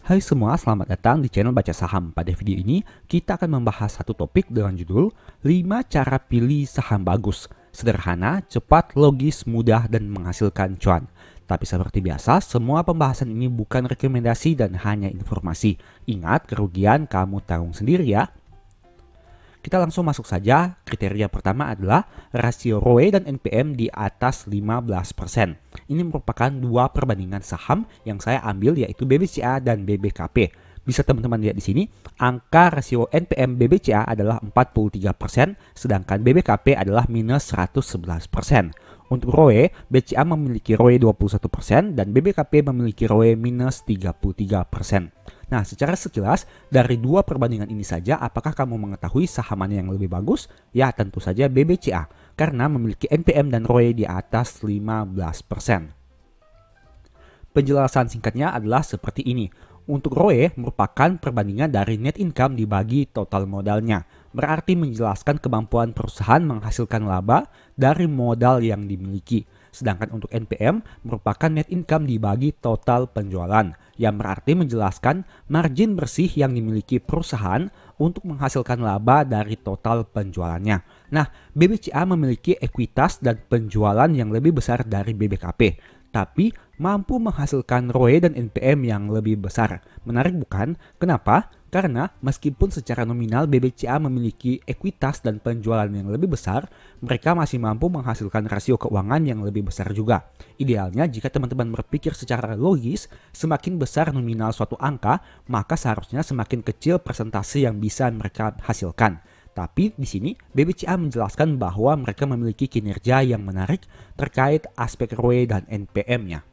Hai semua, selamat datang di channel Baca Saham. Pada video ini, kita akan membahas satu topik dengan judul 5 cara pilih saham bagus. Sederhana, cepat, logis, mudah, dan menghasilkan cuan. Tapi seperti biasa, semua pembahasan ini bukan rekomendasi dan hanya informasi. Ingat, kerugian kamu tanggung sendiri ya. Kita langsung masuk saja. Kriteria pertama adalah rasio ROE dan NPM di atas 15%. Ini merupakan dua perbandingan saham yang saya ambil, yaitu BBCA dan BBKP. Bisa teman-teman lihat di sini, angka rasio NPM BBCA adalah 43%, sedangkan BBKP adalah minus 111%. Untuk ROE, BCA memiliki ROE 21% dan BBKP memiliki ROE minus 33%. Nah, secara sekilas, dari dua perbandingan ini saja, apakah kamu mengetahui saham mana yang lebih bagus? Ya, tentu saja BBCA, karena memiliki NPM dan ROE di atas 15%. Penjelasan singkatnya adalah seperti ini. Untuk ROE merupakan perbandingan dari net income dibagi total modalnya. Berarti menjelaskan kemampuan perusahaan menghasilkan laba dari modal yang dimiliki. Sedangkan untuk NPM merupakan net income dibagi total penjualan, yang berarti menjelaskan margin bersih yang dimiliki perusahaan untuk menghasilkan laba dari total penjualannya. Nah, BBCA memiliki ekuitas dan penjualan yang lebih besar dari BBKP, tapi mampu menghasilkan ROE dan NPM yang lebih besar. Menarik bukan? Kenapa? Karena meskipun secara nominal BBCA memiliki ekuitas dan penjualan yang lebih besar, mereka masih mampu menghasilkan rasio keuangan yang lebih besar juga. Idealnya jika teman-teman berpikir secara logis, semakin besar nominal suatu angka, maka seharusnya semakin kecil persentase yang bisa mereka hasilkan. Tapi di sini BBCA menjelaskan bahwa mereka memiliki kinerja yang menarik terkait aspek ROE dan NPM-nya.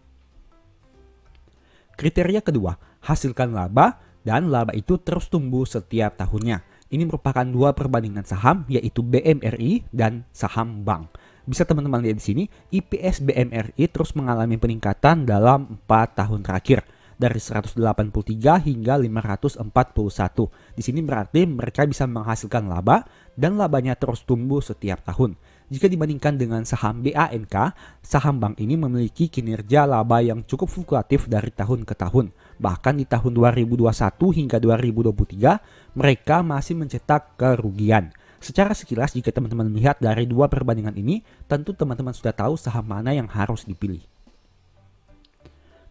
Kriteria kedua, hasilkan laba dan laba itu terus tumbuh setiap tahunnya. Ini merupakan dua perbandingan saham, yaitu BMRI dan saham bank. Bisa teman-teman lihat di sini, EPS BMRI terus mengalami peningkatan dalam 4 tahun terakhir, dari 183 hingga 541. Di sini berarti mereka bisa menghasilkan laba dan labanya terus tumbuh setiap tahun. Jika dibandingkan dengan saham BANK, saham bank ini memiliki kinerja laba yang cukup fluktuatif dari tahun ke tahun. Bahkan di tahun 2021 hingga 2023, mereka masih mencetak kerugian. Secara sekilas jika teman-teman melihat dari dua perbandingan ini, tentu teman-teman sudah tahu saham mana yang harus dipilih.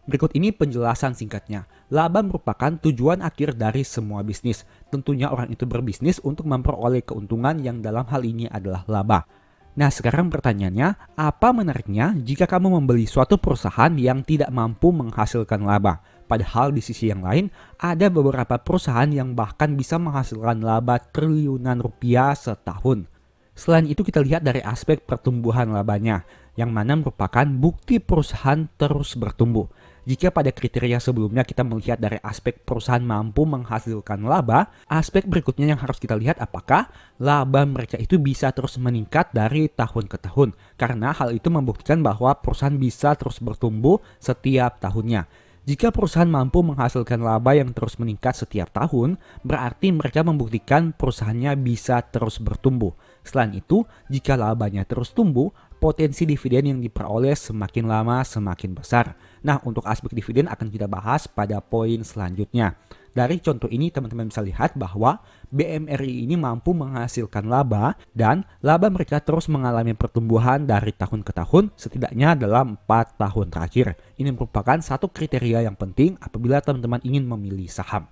Berikut ini penjelasan singkatnya. Laba merupakan tujuan akhir dari semua bisnis. Tentunya orang itu berbisnis untuk memperoleh keuntungan yang dalam hal ini adalah laba. Nah, sekarang pertanyaannya, apa menariknya jika kamu membeli suatu perusahaan yang tidak mampu menghasilkan laba? Padahal di sisi yang lain, ada beberapa perusahaan yang bahkan bisa menghasilkan laba triliunan rupiah setahun. Selain itu kita lihat dari aspek pertumbuhan labanya, yang mana merupakan bukti perusahaan terus bertumbuh. Jika pada kriteria sebelumnya kita melihat dari aspek perusahaan mampu menghasilkan laba, aspek berikutnya yang harus kita lihat apakah laba mereka itu bisa terus meningkat dari tahun ke tahun. Karena hal itu membuktikan bahwa perusahaan bisa terus bertumbuh setiap tahunnya. Jika perusahaan mampu menghasilkan laba yang terus meningkat setiap tahun, berarti mereka membuktikan perusahaannya bisa terus bertumbuh. Selain itu, jika labanya terus tumbuh, potensi dividen yang diperoleh semakin lama semakin besar. Nah, untuk aspek dividen akan kita bahas pada poin selanjutnya. Dari contoh ini teman-teman bisa lihat bahwa BMRI ini mampu menghasilkan laba dan laba mereka terus mengalami pertumbuhan dari tahun ke tahun setidaknya dalam 4 tahun terakhir. Ini merupakan satu kriteria yang penting apabila teman-teman ingin memilih saham.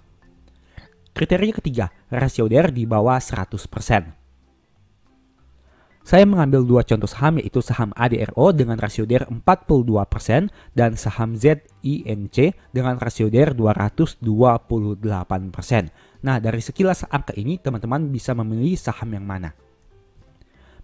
Kriteria ketiga, rasio DER di bawah 100%. Saya mengambil dua contoh saham, yaitu saham ADRO dengan rasio DER 42% dan saham ZINC dengan rasio DER 228%. Nah, dari sekilas angka ini teman-teman bisa memilih saham yang mana.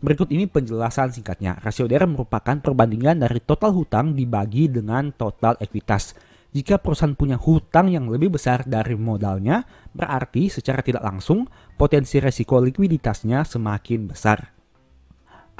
Berikut ini penjelasan singkatnya. Rasio DER merupakan perbandingan dari total hutang dibagi dengan total ekuitas. Jika perusahaan punya hutang yang lebih besar dari modalnya, berarti secara tidak langsung potensi resiko likuiditasnya semakin besar.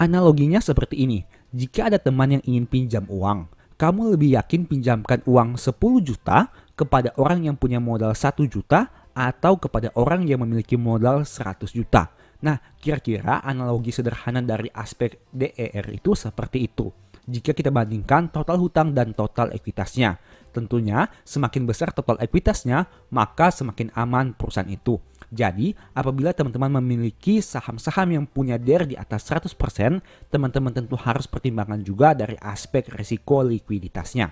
Analoginya seperti ini, jika ada teman yang ingin pinjam uang, kamu lebih yakin pinjamkan uang 10 juta kepada orang yang punya modal 1 juta atau kepada orang yang memiliki modal 100 juta. Nah, kira-kira analogi sederhana dari aspek DER itu seperti itu. jika kita bandingkan total hutang dan total ekuitasnya. Tentunya semakin besar total ekuitasnya, maka semakin aman perusahaan itu. Jadi apabila teman-teman memiliki saham-saham yang punya DER di atas 100%, teman-teman tentu harus pertimbangkan juga dari aspek risiko likuiditasnya.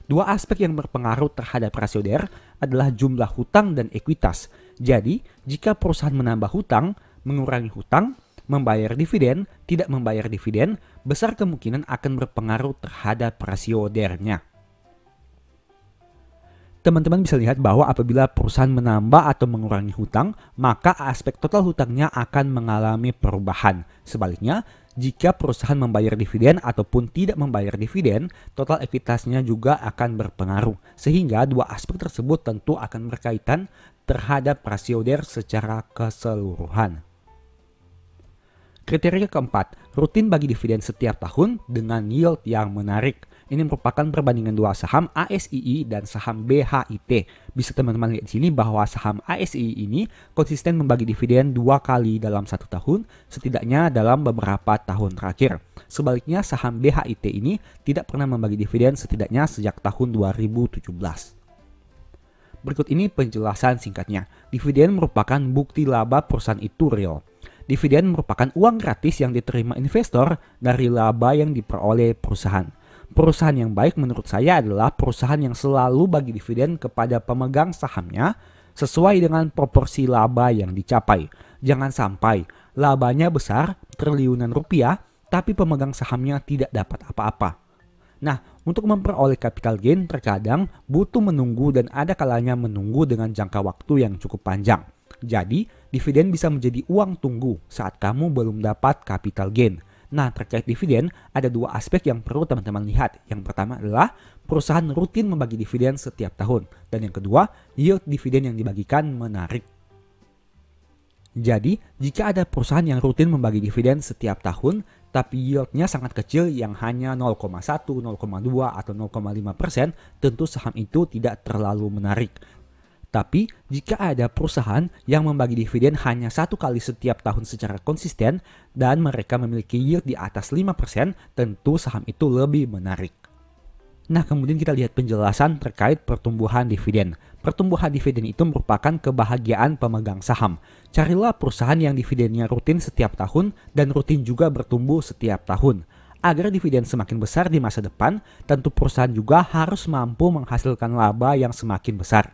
Dua aspek yang berpengaruh terhadap rasio DER adalah jumlah hutang dan ekuitas. Jadi jika perusahaan menambah hutang, mengurangi hutang, membayar dividen, tidak membayar dividen, besar kemungkinan akan berpengaruh terhadap rasio DER-nya. Teman-teman bisa lihat bahwa apabila perusahaan menambah atau mengurangi hutang, maka aspek total hutangnya akan mengalami perubahan. Sebaliknya, jika perusahaan membayar dividen ataupun tidak membayar dividen, total ekuitasnya juga akan berpengaruh. Sehingga dua aspek tersebut tentu akan berkaitan terhadap rasio DER secara keseluruhan. Kriteria keempat, rutin bagi dividen setiap tahun dengan yield yang menarik. Ini merupakan perbandingan dua saham ASII dan saham BHIT. Bisa teman-teman lihat di sini bahwa saham ASII ini konsisten membagi dividen 2 kali dalam 1 tahun, setidaknya dalam beberapa tahun terakhir. Sebaliknya saham BHIT ini tidak pernah membagi dividen setidaknya sejak tahun 2017. Berikut ini penjelasan singkatnya. Dividen merupakan bukti laba perusahaan itu real. Dividen merupakan uang gratis yang diterima investor dari laba yang diperoleh perusahaan. Perusahaan yang baik menurut saya adalah perusahaan yang selalu bagi dividen kepada pemegang sahamnya sesuai dengan proporsi laba yang dicapai. Jangan sampai labanya besar, triliunan rupiah, tapi pemegang sahamnya tidak dapat apa-apa. Nah, untuk memperoleh capital gain terkadang butuh menunggu dan ada kalanya menunggu dengan jangka waktu yang cukup panjang. Jadi, dividen bisa menjadi uang tunggu saat kamu belum dapat capital gain. Nah, terkait dividen, ada dua aspek yang perlu teman-teman lihat. Yang pertama adalah perusahaan rutin membagi dividen setiap tahun. Dan yang kedua, yield dividen yang dibagikan menarik. Jadi, jika ada perusahaan yang rutin membagi dividen setiap tahun, tapi yieldnya sangat kecil yang hanya 0,1, 0,2, atau 0,5%, tentu saham itu tidak terlalu menarik. Tapi jika ada perusahaan yang membagi dividen hanya 1 kali setiap tahun secara konsisten dan mereka memiliki yield di atas 5%, tentu saham itu lebih menarik. Nah, kemudian kita lihat penjelasan terkait pertumbuhan dividen. Pertumbuhan dividen itu merupakan kebahagiaan pemegang saham. Carilah perusahaan yang dividennya rutin setiap tahun dan rutin juga bertumbuh setiap tahun. Agar dividen semakin besar di masa depan, tentu perusahaan juga harus mampu menghasilkan laba yang semakin besar.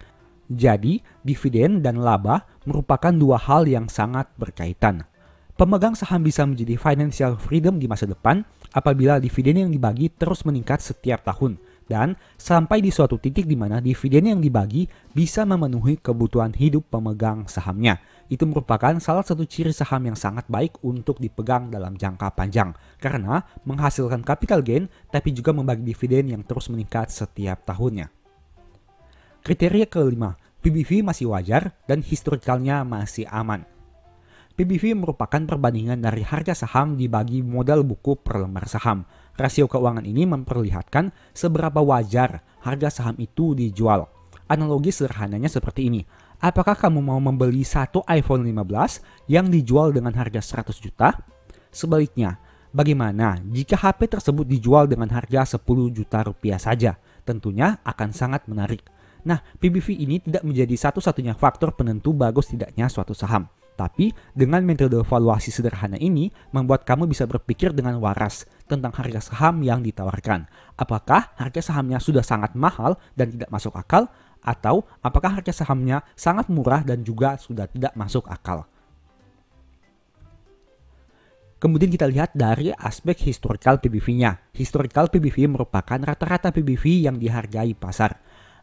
Jadi, dividen dan laba merupakan dua hal yang sangat berkaitan. Pemegang saham bisa menjadi financial freedom di masa depan apabila dividen yang dibagi terus meningkat setiap tahun dan sampai di suatu titik di mana dividen yang dibagi bisa memenuhi kebutuhan hidup pemegang sahamnya. Itu merupakan salah satu ciri saham yang sangat baik untuk dipegang dalam jangka panjang karena menghasilkan capital gain tapi juga membagi dividen yang terus meningkat setiap tahunnya. Kriteria kelima, PBV masih wajar dan historikalnya masih aman. PBV merupakan perbandingan dari harga saham dibagi modal buku per lembar saham. Rasio keuangan ini memperlihatkan seberapa wajar harga saham itu dijual. Analogi sederhananya seperti ini. Apakah kamu mau membeli satu iPhone 15 yang dijual dengan harga 100 juta? Sebaliknya, bagaimana jika HP tersebut dijual dengan harga 10 juta rupiah saja? Tentunya akan sangat menarik. Nah, PBV ini tidak menjadi satu-satunya faktor penentu bagus tidaknya suatu saham. Tapi dengan metode valuasi sederhana ini membuat kamu bisa berpikir dengan waras tentang harga saham yang ditawarkan. Apakah harga sahamnya sudah sangat mahal dan tidak masuk akal? Atau apakah harga sahamnya sangat murah dan juga sudah tidak masuk akal? Kemudian kita lihat dari aspek historical PBV-nya. Historical PBV merupakan rata-rata PBV yang dihargai pasar.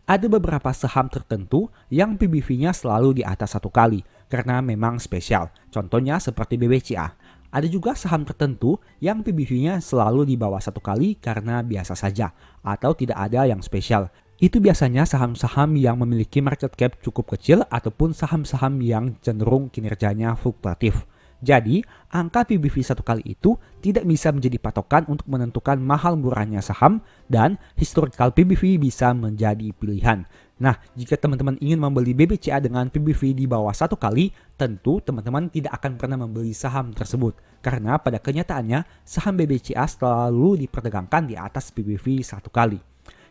Ada beberapa saham tertentu yang PBV-nya selalu di atas 1 kali karena memang spesial. Contohnya seperti BBCA. Ada juga saham tertentu yang PBV-nya selalu di bawah 1 kali karena biasa saja atau tidak ada yang spesial. Itu biasanya saham-saham yang memiliki market cap cukup kecil ataupun saham-saham yang cenderung kinerjanya fluktuatif. Jadi, angka PBV satu kali itu tidak bisa menjadi patokan untuk menentukan mahal murahnya saham dan historical PBV bisa menjadi pilihan. Nah, jika teman-teman ingin membeli BBCA dengan PBV di bawah satu kali, tentu teman-teman tidak akan pernah membeli saham tersebut. Karena pada kenyataannya, saham BBCA selalu diperdagangkan di atas PBV satu kali.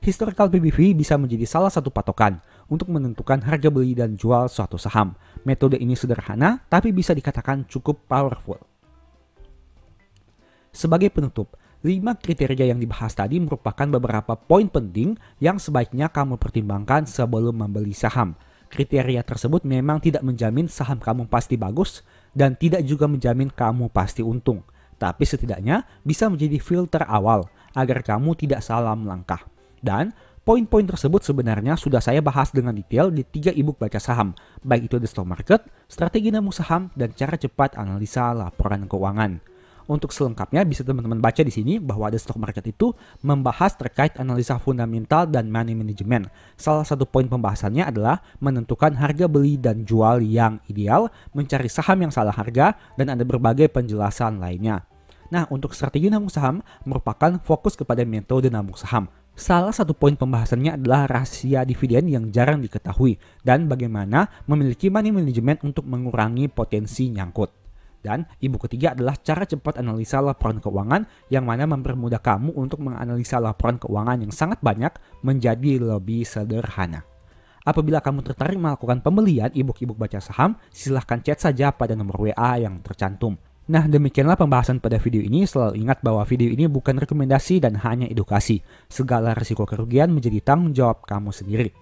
Historical PBV bisa menjadi salah satu patokan untuk menentukan harga beli dan jual suatu saham. Metode ini sederhana, tapi bisa dikatakan cukup powerful. Sebagai penutup, 5 kriteria yang dibahas tadi merupakan beberapa poin penting yang sebaiknya kamu pertimbangkan sebelum membeli saham. Kriteria tersebut memang tidak menjamin saham kamu pasti bagus dan tidak juga menjamin kamu pasti untung. Tapi setidaknya bisa menjadi filter awal agar kamu tidak salah melangkah. Dan poin-poin tersebut sebenarnya sudah saya bahas dengan detail di 3 ebook baca saham, baik itu The Stock Market, Strategi Nabung Saham, dan Cara Cepat Analisa Laporan Keuangan. Untuk selengkapnya bisa teman-teman baca di sini bahwa The Stock Market itu membahas terkait analisa fundamental dan money management. Salah satu poin pembahasannya adalah menentukan harga beli dan jual yang ideal, mencari saham yang salah harga, dan ada berbagai penjelasan lainnya. Nah, untuk strategi nabung saham merupakan fokus kepada metode nabung saham. Salah satu poin pembahasannya adalah rahasia dividen yang jarang diketahui dan bagaimana memiliki money management untuk mengurangi potensi nyangkut. Dan ibu ketiga adalah cara cepat analisa laporan keuangan yang mana mempermudah kamu untuk menganalisa laporan keuangan yang sangat banyak menjadi lebih sederhana. Apabila kamu tertarik melakukan pembelian ebook-ebook baca saham, silahkan chat saja pada nomor WA yang tercantum. Nah, demikianlah pembahasan pada video ini. Selalu ingat bahwa video ini bukan rekomendasi dan hanya edukasi. Segala risiko kerugian menjadi tanggung jawab kamu sendiri.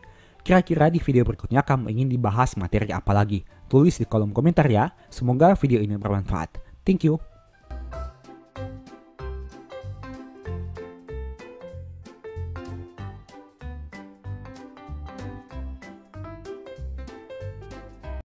Kira-kira di video berikutnya kamu ingin dibahas materi apa lagi? Tulis di kolom komentar ya. Semoga video ini bermanfaat. Thank you.